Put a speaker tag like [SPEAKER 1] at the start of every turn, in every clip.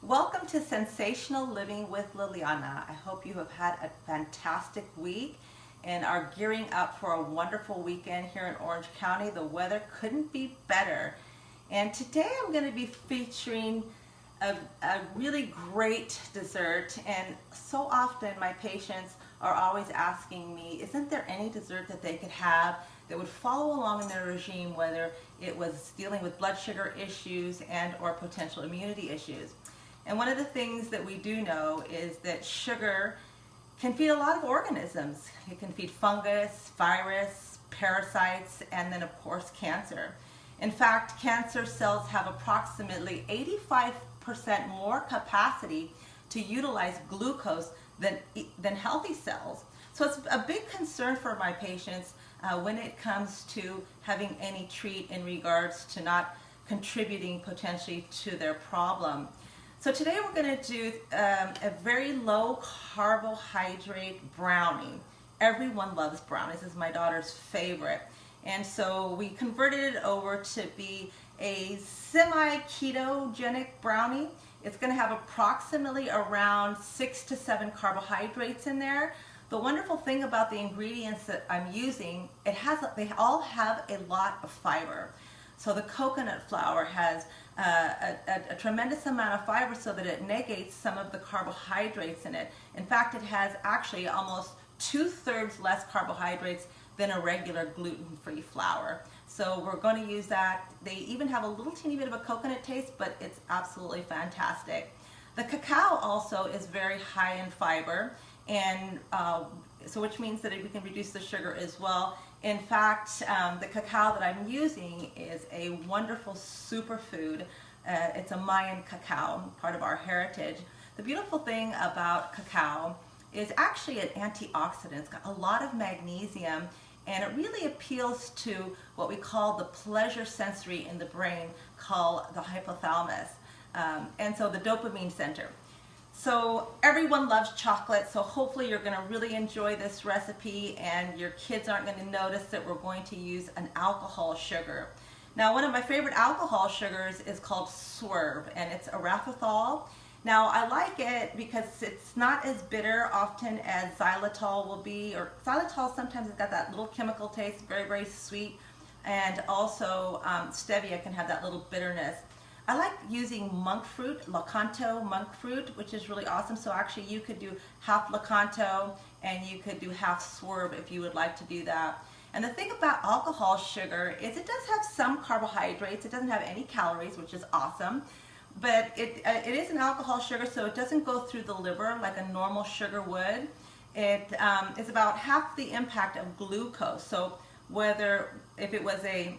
[SPEAKER 1] Welcome to Sensational Living with Liliana. I hope you have had a fantastic week and are gearing up for a wonderful weekend here in Orange County. The weather couldn't be better. And today I'm going to be featuring a really great dessert. And so often my patients are always asking me, isn't there any dessert that they could have that would follow along in their regime, whether it was dealing with blood sugar issues and or potential immunity issues. And one of the things that we do know is that sugar can feed a lot of organisms. It can feed fungus, virus, parasites, and then of course cancer. In fact, cancer cells have approximately 85% more capacity to utilize glucose than healthy cells. So it's a big concern for my patients when it comes to having any treat in regards to not contributing potentially to their problem. So today we're going to do a very low carbohydrate brownie. Everyone loves brownies. This is my daughter's favorite. And so we converted it over to be a semi-ketogenic brownie. It's going to have approximately around 6 to 7 carbohydrates in there. The wonderful thing about the ingredients that I'm using, they all have a lot of fiber. So the coconut flour has a tremendous amount of fiber so that it negates some of the carbohydrates in it. In fact, it has actually almost 2/3 less carbohydrates than a regular gluten-free flour. So we're going to use that. They even have a little teeny bit of a coconut taste, but it's absolutely fantastic. The cacao also is very high in fiber, and so which means that we can reduce the sugar as well. In fact, the cacao that I'm using is a wonderful superfood. It's a Mayan cacao, part of our heritage. The beautiful thing about cacao is actually an antioxidant. It's got a lot of magnesium, and it really appeals to what we call the pleasure sensory in the brain, called the hypothalamus, and so the dopamine center. So everyone loves chocolate, so hopefully you're going to really enjoy this recipe and your kids aren't going to notice that we're going to use an alcohol sugar. Now, one of my favorite alcohol sugars is called Swerve, and it's Erythritol. Now, I like it because it's not as bitter often as xylitol will be, or xylitol sometimes has got that little chemical taste, very, very sweet, and also stevia can have that little bitterness. I like using monk fruit, Lakanto monk fruit, which is really awesome. So actually you could do half Lakanto and you could do half Swerve if you would like to do that. And the thing about alcohol sugar is it does have some carbohydrates. It doesn't have any calories, which is awesome. But it is an alcohol sugar, so it doesn't go through the liver like a normal sugar would. It is about half the impact of glucose. So if it was a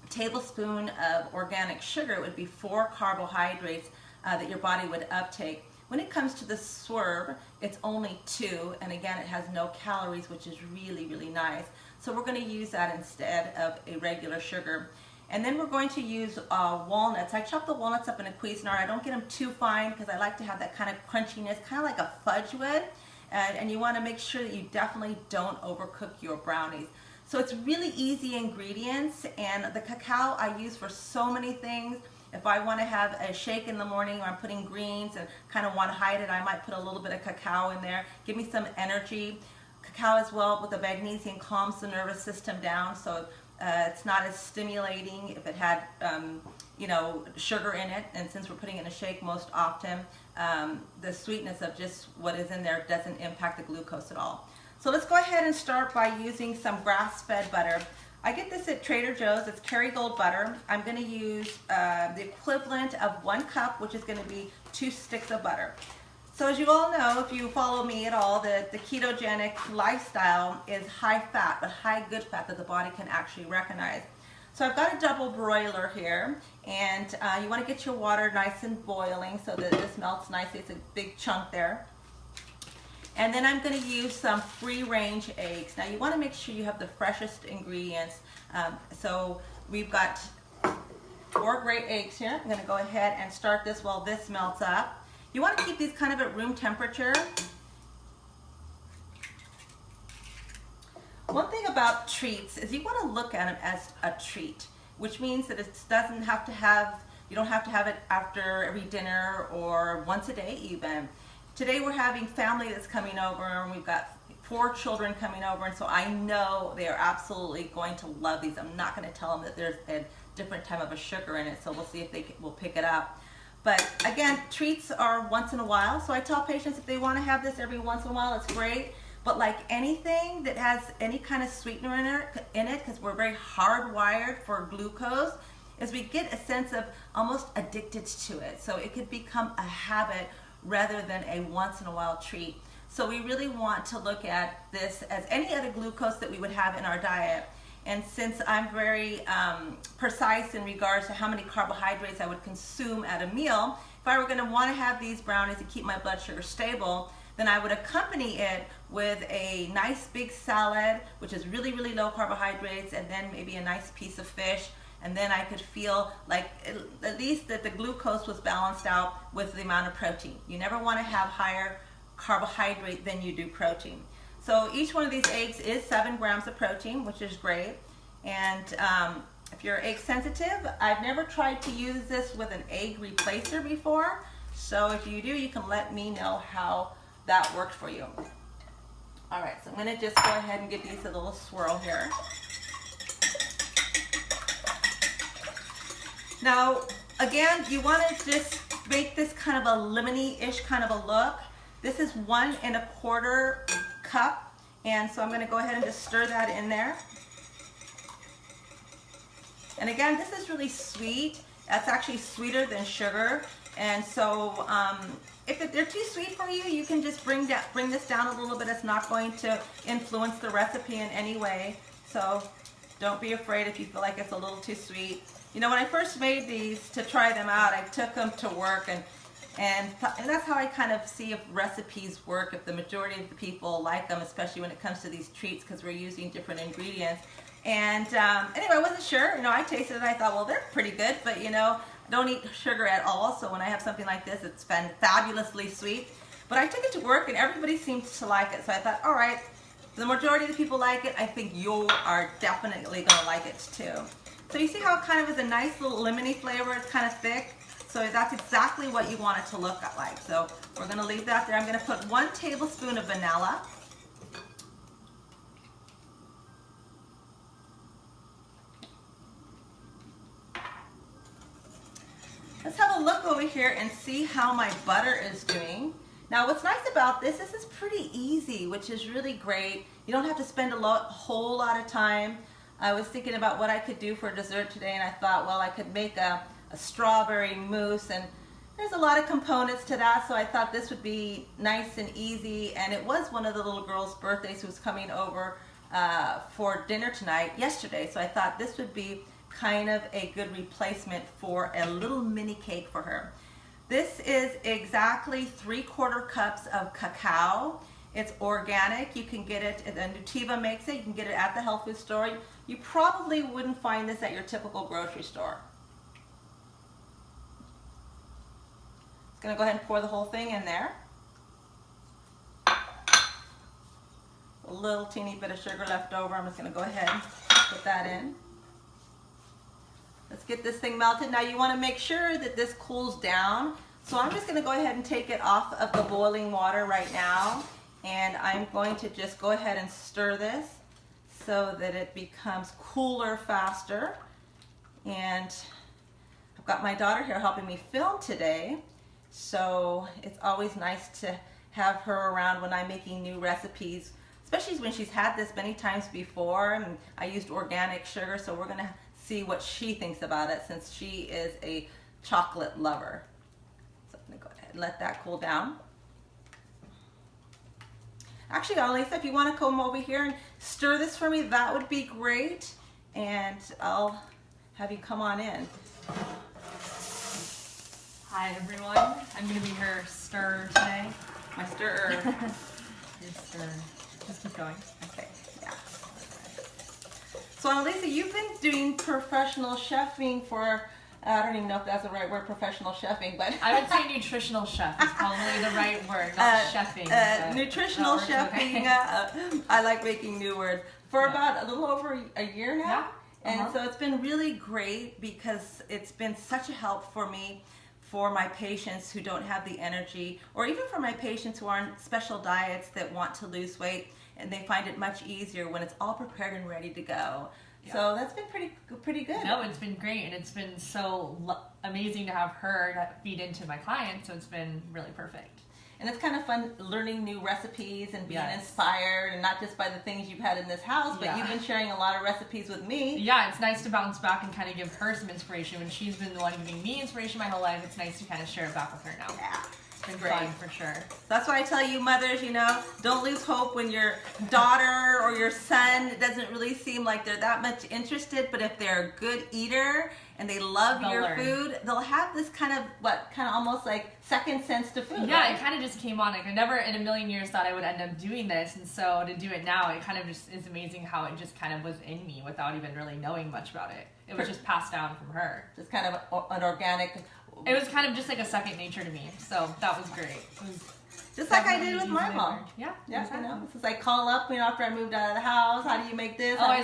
[SPEAKER 1] tablespoon of organic sugar, it would be 4 carbohydrates that your body would uptake. When it comes to the Swerve, it's only 2, and again it has no calories, which is really, really nice. So we're going to use that instead of a regular sugar. And then we're going to use walnuts. I chop the walnuts up in a Cuisinart. I don't get them too fine because I like to have that kind of crunchiness, kind of like a fudge would. And you want to make sure that you definitely don't overcook your brownies. So it's really easy ingredients, and the cacao I use for so many things. If I want to have a shake in the morning, or I'm putting greens and kind of want to hide it, I might put a little bit of cacao in there. Give me some energy. Cacao as well with the magnesium calms the nervous system down, so it's not as stimulating if it had sugar in it. And since we're putting it in a shake most often, the sweetness of just what is in there doesn't impact the glucose at all. So let's go ahead and start by using some grass-fed butter. I get this at Trader Joe's. It's Kerry Gold butter. I'm going to use the equivalent of 1 cup, which is going to be 2 sticks of butter. So as you all know, if you follow me at all, the ketogenic lifestyle is high fat, but high good fat that the body can actually recognize. So I've got a double broiler here, and you want to get your water nice and boiling so that this melts nicely. It's a big chunk there. And then I'm going to use some free-range eggs. Now you want to make sure you have the freshest ingredients. So we've got 4 great eggs here. I'm going to go ahead and start this while this melts up. You want to keep these kind of at room temperature. One thing about treats is you want to look at them as a treat, which means that it doesn't have to have You don't have to have it after every dinner or once a day even. Today we're having family that's coming over, and we've got 4 children coming over, and so I know they are absolutely going to love these. I'm not going to tell them that there's a different type of a sugar in it, so we'll see if they will pick it up. But again, treats are once in a while, so I tell patients if they want to have this every once in a while, it's great. But like anything that has any kind of sweetener in it, because we're very hardwired for glucose, is we get a sense of almost addicted to it. So it could become a habit rather than a once in a while treat. So we really want to look at this as any other glucose that we would have in our diet. And since I'm very precise in regards to how many carbohydrates I would consume at a meal, if I were going to want to have these brownies to keep my blood sugar stable, then I would accompany it with a nice big salad, which is really, really low carbohydrates, and then maybe a nice piece of fish. And then I could feel like at least that the glucose was balanced out with the amount of protein. You never want to have higher carbohydrate than you do protein. So each one of these eggs is 7 grams of protein, which is great. And if you're egg sensitive, I've never tried to use this with an egg replacer before. So if you do, you can let me know how that worked for you. All right, so I'm going to just go ahead and give these a little swirl here. Now, again, you want to just make this kind of a lemony-ish kind of a look. This is 1 1/4 cup, and so I'm going to go ahead and just stir that in there. And again, this is really sweet. That's actually sweeter than sugar, and so if they're too sweet for you, you can just bring this down a little bit. It's not going to influence the recipe in any way, so don't be afraid if you feel like it's a little too sweet. You know, when I first made these to try them out, I took them to work, and that's how I kind of see if recipes work, if the majority of the people like them, especially when it comes to these treats, because we're using different ingredients. And anyway, I wasn't sure. You know, I tasted it and I thought, well, they're pretty good, but you know, I don't eat sugar at all, so when I have something like this, it's been fabulously sweet. But I took it to work and everybody seemed to like it, so I thought, all right, the majority of the people like it, I think you are definitely going to like it too. So you see how it kind of is a nice little lemony flavor. It's kind of thick. So that's exactly what you want it to look like. So we're going to leave that there. I'm going to put 1 tablespoon of vanilla. Let's have a look over here and see how my butter is doing. Now what's nice about this is it's pretty easy, which is really great. You don't have to spend a whole lot of time. I was thinking about what I could do for dessert today, and I thought, well, I could make a strawberry mousse, and there's a lot of components to that, so I thought this would be nice and easy. And it was one of the little girls' birthdays who was coming over for dinner yesterday, so I thought this would be kind of a good replacement for a little mini cake for her. This is exactly 3/4 cups of cacao. It's organic. You can get it, Nativa makes it. You can get it at the health food store. You probably wouldn't find this at your typical grocery store. Just gonna go ahead and pour the whole thing in there. A little teeny bit of sugar left over. I'm just gonna go ahead and put that in. Let's get this thing melted. Now you wanna make sure that this cools down. So I'm just gonna go ahead and take it off of the boiling water right now. And I'm going to just go ahead and stir this so that it becomes cooler faster. And I've got my daughter here helping me film today, so it's always nice to have her around when I'm making new recipes, especially when she's had this many times before. And I used organic sugar, so we're gonna see what she thinks about it since she is a chocolate lover. So I'm gonna go ahead and let that cool down. Actually, Alisa, if you want to come over here and stir this for me, that would be great. And I'll have you come on in.
[SPEAKER 2] Hi, everyone. I'm going to be her stirrer today.
[SPEAKER 1] My stirrer.
[SPEAKER 2] Your stirrer. Just keep going.
[SPEAKER 1] Okay, yeah. So, Alisa, you've been doing professional chefing for, I don't even know if that's the right word, professional chefing, but
[SPEAKER 2] I would say nutritional chef is probably the right word, not chefing.
[SPEAKER 1] Nutritional chefing, okay. I like making new words. For about a little over a year now.
[SPEAKER 2] Yeah.
[SPEAKER 1] And so it's been really great because it's been such a help for me, for my patients who don't have the energy, or even for my patients who are on special diets that want to lose weight, and they find it much easier when it's all prepared and ready to go. Yeah. So that's been pretty good.
[SPEAKER 2] No, it's been great, and it's been so amazing to have her feed into my clients, so it's been really perfect.
[SPEAKER 1] And it's kind of fun learning new recipes and being inspired, and not just by the things you've had in this house, but you've been sharing a lot of recipes with me.
[SPEAKER 2] Yeah, it's nice to bounce back and kind of give her some inspiration. When she's been the one giving me inspiration my whole life, it's nice to kind of share it back with her now.
[SPEAKER 1] Yeah.
[SPEAKER 2] It's been fun for sure.
[SPEAKER 1] That's why I tell you mothers, don't lose hope when your daughter or your son doesn't really seem like they're that much interested, but if they're a good eater and they love your food, they'll have this kind of almost like second sense to food.
[SPEAKER 2] Yeah, it kind of just came on. Like I never in a million years thought I would end up doing this, and so to do it now, it kind of just is amazing how it just kind of was in me without even really knowing much about it. It was just passed down from her.
[SPEAKER 1] Just kind of an organic.
[SPEAKER 2] It was kind of just like a second nature to me, so that was great. It was
[SPEAKER 1] just like I did with my mom.
[SPEAKER 2] Yeah,
[SPEAKER 1] exactly. It's like call up, after I moved out of the house, how do you make this?
[SPEAKER 2] I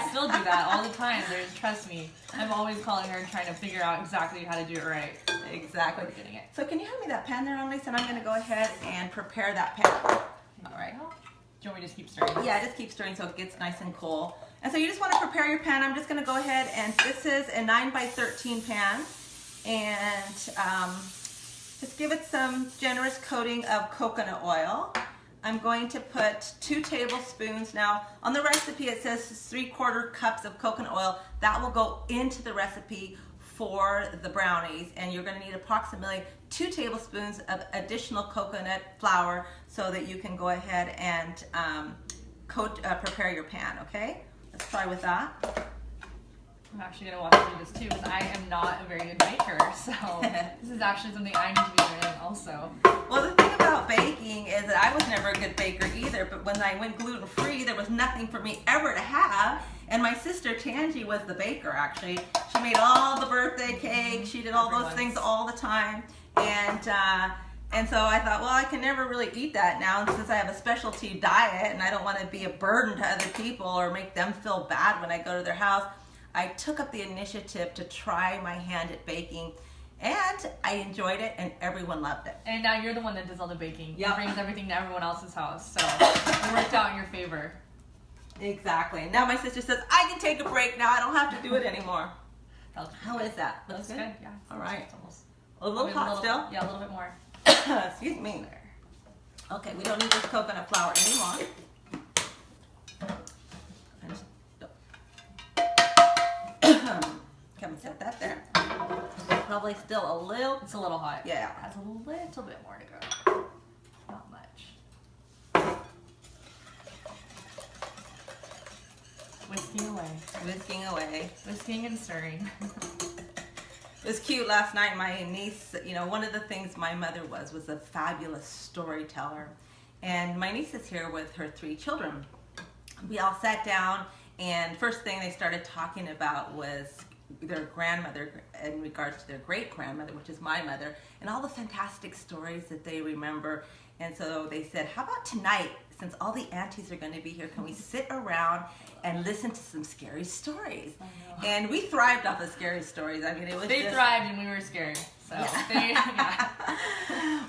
[SPEAKER 2] still do that all the time. Trust me, I'm always calling her and trying to figure out exactly how to do it right.
[SPEAKER 1] Exactly. So can you hand me that pan there, Annalise, and I'm going to go ahead and prepare that pan. All right.
[SPEAKER 2] Do you want me to just keep stirring?
[SPEAKER 1] Yeah, just keep stirring so it gets nice and cool. And so you just want to prepare your pan. I'm just going to go ahead and this is a 9x13 pan. And just give it some generous coating of coconut oil. I'm going to put 2 tablespoons. Now, on the recipe it says 3/4 cups of coconut oil. That will go into the recipe for the brownies, and you're going to need approximately 2 tablespoons of additional coconut flour so that you can go ahead and prepare your pan, okay? Let's try with that.
[SPEAKER 2] I'm actually going to walk through this too because I am not a very good baker, so this is actually something I need to be learning also.
[SPEAKER 1] Well, the thing about baking is that I was never a good baker either, but when I went gluten-free, there was nothing for me ever to have, and my sister Tangi was the baker actually. She made all the birthday cakes, she did all those things all the time, and so I thought, well, I can never really eat that now, and since I have a specialty diet and I don't want to be a burden to other people or make them feel bad when I go to their house, I took up the initiative to try my hand at baking, and I enjoyed it, and everyone loved it.
[SPEAKER 2] And now you're the one that does all the baking. You brings everything to everyone else's house, so it worked out in your favor.
[SPEAKER 1] Exactly. Now my sister says, I can take a break now. I don't have to do it anymore. How is that?
[SPEAKER 2] Looks good? Yeah.
[SPEAKER 1] All right.
[SPEAKER 2] It's almost
[SPEAKER 1] a little hot still?
[SPEAKER 2] Yeah, a little bit more.
[SPEAKER 1] Excuse me. Okay, we don't need this coconut flour anymore. Come and set that there. Probably still a little.
[SPEAKER 2] It's a little hot.
[SPEAKER 1] Yeah.
[SPEAKER 2] It has a little bit more to go. Not much. Whisking away.
[SPEAKER 1] Whisking away.
[SPEAKER 2] Whisking and stirring.
[SPEAKER 1] It was cute last night. My niece, one of the things my mother was a fabulous storyteller. And my niece is here with her 3 children. We all sat down, and first thing they started talking about was their grandmother in regards to their great-grandmother, which is my mother, and all the fantastic stories that they remember. And so they said, how about tonight, since all the aunties are going to be here, can we sit around and listen to some scary stories? And we thrived off of scary stories. I mean,
[SPEAKER 2] they thrived and we were scared. So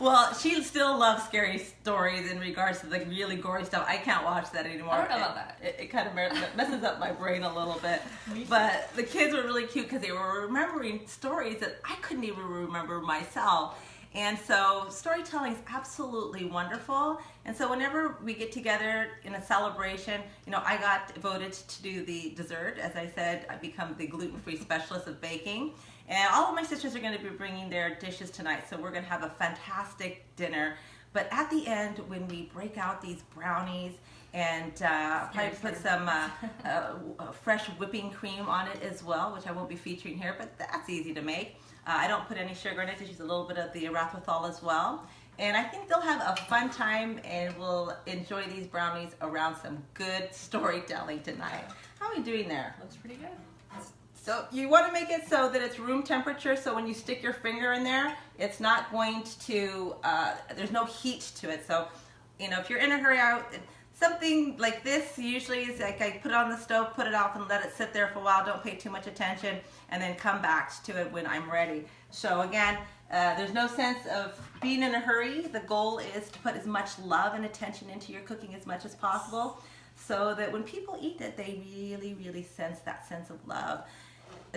[SPEAKER 1] Well, she still loves scary stories in regards to the really gory stuff. I can't watch that anymore.
[SPEAKER 2] I don't know about that.
[SPEAKER 1] It kind of messes up my brain a little bit. But the kids were really cute because they were remembering stories that I couldn't even remember myself. And so storytelling is absolutely wonderful. And so whenever we get together in a celebration, I got voted to do the dessert. As I said, I become the gluten-free specialist of baking. And all of my sisters are going to be bringing their dishes tonight. So we're going to have a fantastic dinner. But at the end, when we break out these brownies and probably put some fresh whipping cream on it as well, which I won't be featuring here, but that's easy to make. I don't put any sugar in it. Just use a little bit of the erythritol as well. And I think they'll have a fun time and will enjoy these brownies around some good storytelling tonight. How are we doing there?
[SPEAKER 2] Looks pretty good.
[SPEAKER 1] So you want to make it so that it's room temperature, so when you stick your finger in there, it's not going to, there's no heat to it. So, if you're in a hurry out, something like this usually is like I put it on the stove, put it off, and let it sit there for a while. Don't pay too much attention, and then come back to it when I'm ready. So again, there's no sense of being in a hurry. The goal is to put as much love and attention into your cooking as much as possible, so that when people eat it, they really sense that sense of love.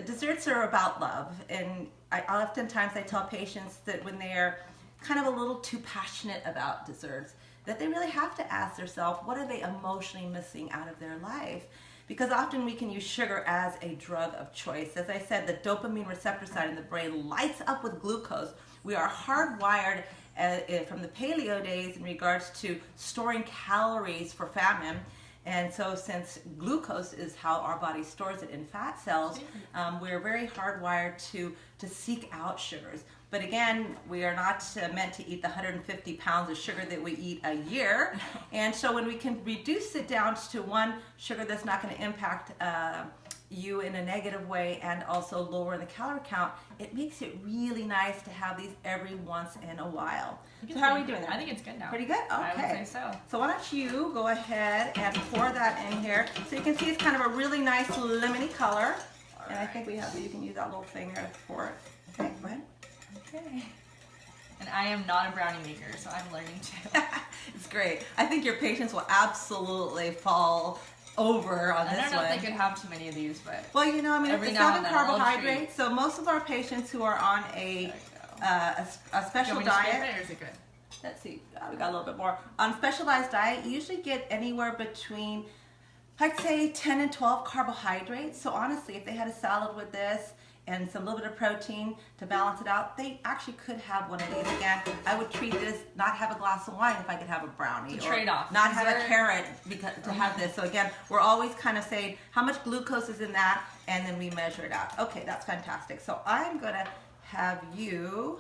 [SPEAKER 1] Desserts are about love, and oftentimes I tell patients that when they're kind of a little too passionate about desserts, that they really have to ask themselves, what are they emotionally missing out of their life? Because often we can use sugar as a drug of choice. As I said, the dopamine receptor side in the brain lights up with glucose. We are hardwired from the paleo days in regards to storing calories for famine. And so since glucose is how our body stores it in fat cells, we're very hardwired to seek out sugars. But again, we are not meant to eat the 150 pounds of sugar that we eat a year. And so when we can reduce it down to one sugar that's not going to impact you in a negative way and also lower the calorie count, it makes it really nice to have these every once in a while. So how are we doing there?
[SPEAKER 2] I think it's good now.
[SPEAKER 1] Pretty good? Okay.
[SPEAKER 2] I would say so.
[SPEAKER 1] So why don't you go ahead and pour that in here. So you can see it's kind of a really nice lemony color. And I think you can use that little thing there to pour it. Okay, go ahead.
[SPEAKER 2] Okay. And I am not a brownie maker, so I'm learning too.
[SPEAKER 1] It's great. I think your patients will absolutely fall over on this one.
[SPEAKER 2] I don't know if they could have too many of these, but
[SPEAKER 1] well, you know, I mean, it's 7 carbohydrates, so most of our patients who are on a special diet.
[SPEAKER 2] Or is it good?
[SPEAKER 1] Let's see, we got a little bit more. On specialized diet, you usually get anywhere between, I'd say, 10 and 12 carbohydrates. So honestly, if they had a salad with this and some little bit of protein to balance it out, they actually could have one of these. Again, I would treat this, not have a glass of wine if I could have a brownie.
[SPEAKER 2] It's a trade-off.
[SPEAKER 1] Not have a carrot to have this. So again, we're always kind of saying how much glucose is in that, and then we measure it out. Okay, that's fantastic. So I'm gonna have you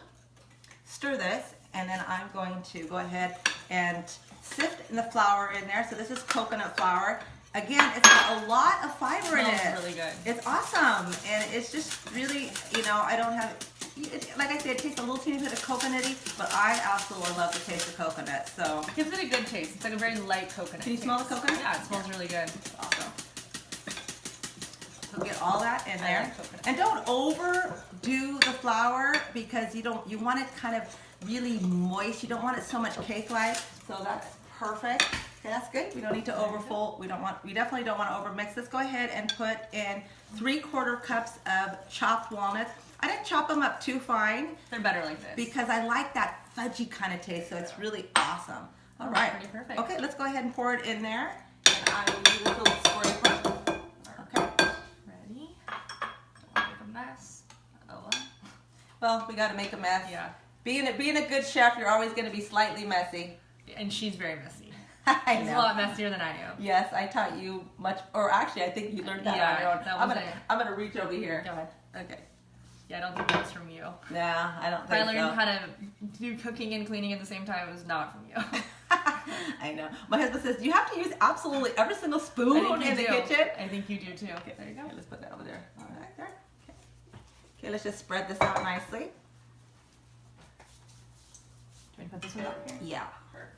[SPEAKER 1] stir this, and then I'm going to go ahead and sift the flour in there. So this is coconut flour. Again, it's got a lot of fiber in it.
[SPEAKER 2] It's really good.
[SPEAKER 1] It's awesome, and it's just really, you know, I don't have, like I said, it tastes a little teeny bit of coconutty, but I absolutely love the taste of coconut. So
[SPEAKER 2] it gives it a good taste. It's like a very light coconut.
[SPEAKER 1] Can you smell the coconut?
[SPEAKER 2] Yeah, it smells really good.
[SPEAKER 1] Awesome. So get all that in there, and don't overdo the flour because you want it kind of really moist. You don't want it so much cake-like. So that's perfect. Okay, that's good. We don't need to overfold. We definitely don't want to overmix. Let's go ahead and put in 3/4 cups of chopped walnuts. I didn't chop them up too fine.
[SPEAKER 2] They're better like this.
[SPEAKER 1] Because I like that fudgy kind of taste, so it's really awesome. All right.
[SPEAKER 2] Pretty perfect.
[SPEAKER 1] Okay, let's go ahead and pour it in there. And I will use a little scraper. Okay.
[SPEAKER 2] Ready? Don't make a mess. Oh,
[SPEAKER 1] well, we got to make a mess.
[SPEAKER 2] Yeah.
[SPEAKER 1] Being a good chef, you're always going to be slightly messy.
[SPEAKER 2] And she's very messy.
[SPEAKER 1] I know.
[SPEAKER 2] She's a lot messier than I am.
[SPEAKER 1] Yes, I taught you much, or actually, I think you learned that on your own. I'm gonna reach over here.
[SPEAKER 2] Go ahead.
[SPEAKER 1] Okay.
[SPEAKER 2] Yeah, I don't think that's from you.
[SPEAKER 1] Nah, I don't think so.
[SPEAKER 2] I learned how to do cooking and cleaning at the same time. It was not from you.
[SPEAKER 1] I know. My husband says, you have to use absolutely every single spoon in the kitchen.
[SPEAKER 2] I think you do too.
[SPEAKER 1] Okay, there you go. Okay, let's put that over there. All right, there. Okay. Okay, let's just spread this out nicely.
[SPEAKER 2] Do you want to put this one up here?
[SPEAKER 1] Yeah.
[SPEAKER 2] Perfect.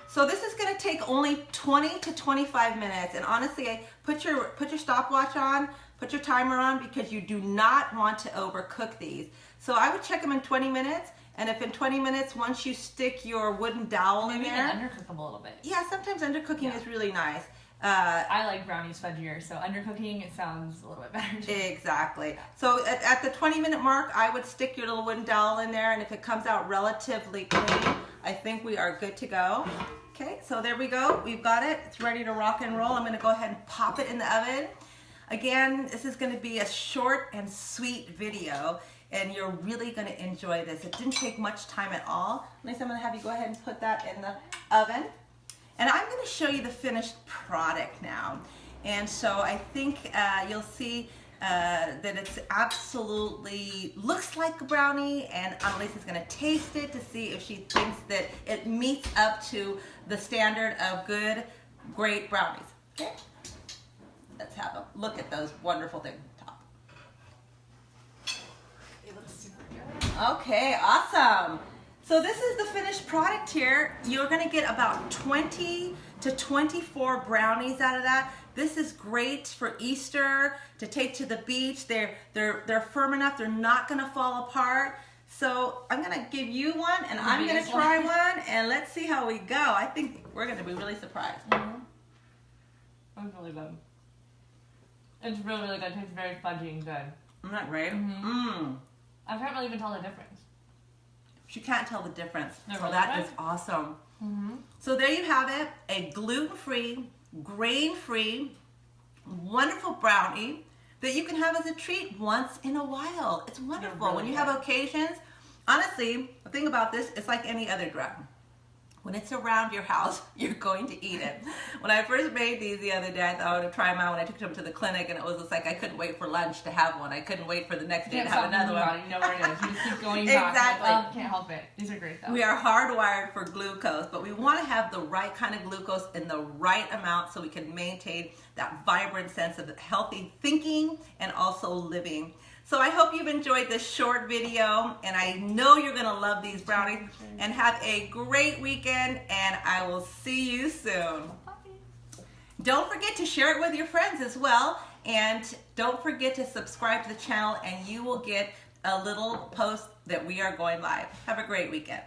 [SPEAKER 1] So this is going to take only 20 to 25 minutes. And honestly, put your stopwatch on, put your timer on, because you do not want to overcook these. So I would check them in 20 minutes. And if in 20 minutes, once you stick your wooden dowel in there.
[SPEAKER 2] Maybe undercook them a little bit.
[SPEAKER 1] Yeah, sometimes undercooking is really nice.
[SPEAKER 2] I like brownies fudgier, so undercooking, it sounds a little bit better too.
[SPEAKER 1] Exactly. So at the 20-minute mark, I would stick your little wooden dowel in there, and if it comes out relatively clean, I think we are good to go. Okay, so there we go. We've got it. It's ready to rock and roll. I'm going to go ahead and pop it in the oven. Again, this is going to be a short and sweet video, and you're really going to enjoy this. It didn't take much time at all. Lisa, I'm going to have you go ahead and put that in the oven. And I'm going to show you the finished product now. And so I think you'll see that it's absolutely looks like a brownie, and Annalisa's going to taste it to see if she thinks that it meets up to the standard of good, great brownies. Okay? Let's have a look at those wonderful things on top.
[SPEAKER 2] It looks super good.
[SPEAKER 1] Okay, awesome. So this is the finished product here. You're gonna get about 20 to 24 brownies out of that. This is great for Easter, to take to the beach. They're firm enough, they're not gonna fall apart. So I'm gonna give you one, and I'm gonna try one, and let's see how we go. I think we're gonna be really surprised.
[SPEAKER 2] It's really good. It's really, really good. It tastes very fudgy and good.
[SPEAKER 1] Isn't that great?
[SPEAKER 2] I can't really even tell the difference.
[SPEAKER 1] She can't tell the difference.
[SPEAKER 2] They're
[SPEAKER 1] So
[SPEAKER 2] really
[SPEAKER 1] that
[SPEAKER 2] good?
[SPEAKER 1] is awesome. So there you have it, a gluten-free, grain-free, wonderful brownie that you can have as a treat once in a while. It's wonderful.
[SPEAKER 2] Really
[SPEAKER 1] When you
[SPEAKER 2] good.
[SPEAKER 1] have occasions, honestly, the thing about this, it's like any other drug. When it's around your house, you're going to eat it. When I first made these the other day, I thought I would try them out when I took them to the clinic, and it was just like I couldn't wait for lunch to have one. I couldn't wait for the next day to have another one.
[SPEAKER 2] You know where it is. You just keep going back.
[SPEAKER 1] Exactly.
[SPEAKER 2] Like, oh, can't help it. These are great though.
[SPEAKER 1] We are hardwired for glucose, but we want to have the right kind of glucose in the right amount so we can maintain that vibrant sense of healthy thinking and also living. So I hope you've enjoyed this short video, and I know you're going to love these brownies, and have a great weekend, and I will see you soon. Don't forget to share it with your friends as well, and don't forget to subscribe to the channel, and you will get a little post that we are going live. Have a great weekend.